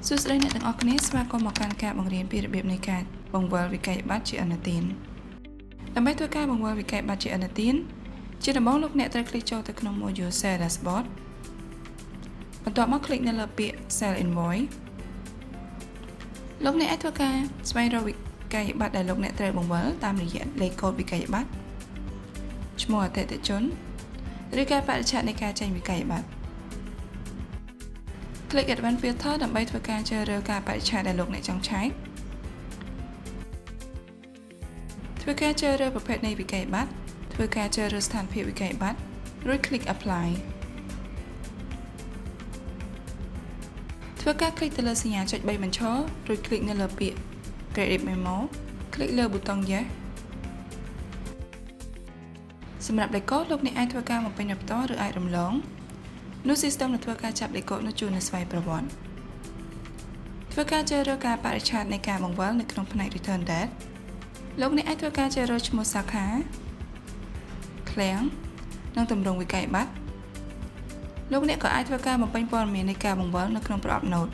សួស្តីអ្នកទាំងអស់គ្នាស្វាគមន៍មកកាន់ការបង្រៀនពីរបៀបនៃការបង្វិលវិក័យប័ត្រជាឥណទានដើម្បីធ្វើការបង្វិលវិក័យប័ត្រជាឥណទានជាដំបូងលោកអ្នកត្រូវคลิกចូលទៅក្នុង module Sell Dashboard បន្ទាប់មកคลิกនៅលើពាក្យ Sell Invoice លោកអ្នកអាចធ្វើការស្វែងរកវិក័យប័ត្រដែលលោកអ្នកត្រូវបង្វិលតាមរយៈលេខកូដវិក័យប័ត្រឈ្មោះអតិថិជនឬការបរិច្ឆេទនៃការចេញវិក័យប័ត្រClick Advanced Filter ដើម្បីធ្វើការជ្រើសរើសការបរិច្ឆេទដែលលោកអ្នកចង់ឆែកធ្វើការជ្រើសរើសប្រភេទនៃវិក័យប័ត្រធ្វើការជ្រើសរើសស្ថានភាពវិក័យប័ត្ររួច Click Apply ធ្វើការ Click ទៅលើសញ្ញាចុច3បញ្ឈររួច Click នៅលើពាក្យ Credit Memo Click លើប៊ូតុង Yes សម្រាប់លេខកូដលោកអ្នកអាចធ្វើការបំពេញដោយផ្ទាល់ឬអាចរំលងនោះ system នឹងធ្វើការចាប់លេខកូដនោះជូននៅស្វ័យប្រវត្តិធ្វើការជ្រើសរើសការបរិច្ឆេទនៃការបង្វិលនៅក្នុងផ្នែក Return Date លោកអ្នកអាចធ្វើការជ្រើសរើសឈ្មោះសាខាឃ្លាំងនិងទម្រង់វិក័យប័ត្រលោកអ្នកក៏អាចធ្វើការបំពេញព័ត៌មាននៃការបង្វិលនៅក្នុងប្រអប់ Note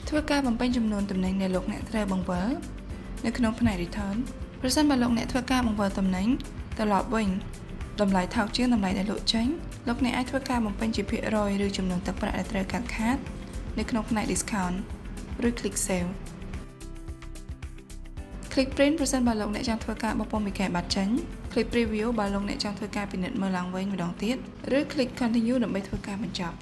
ធ្វើការបំពេញចំនួនទំនិញដែលលោកអ្នកត្រូវបង្វិលនៅក្នុងផ្នែក Return ប្រសិនបើលោកអ្នកធ្វើការបង្វិលទំនិញត្រឡប់វិញតម្លៃថោកជាងតម្លៃដែលលក់ចេញលោកអ្នកអាចធ្វើការបំពេញជាភាគរយឬចំនួនទឹកប្រាក់ដែលត្រូវកាត់ខាតនៅក្នុងផ្នែក Discount ឬ Click Sale Click Print ប្រសិនបើលោកអ្នកចង់ធ្វើការបោះពុម្ពវិក័យប័ត្រចេញ Click Preview បើលោកអ្នកចង់ធ្វើការពិនិត្យមើលឡើងវិញម្ដងទៀតឬ Click Continue ដើម្បីធ្វើការបញ្ចប់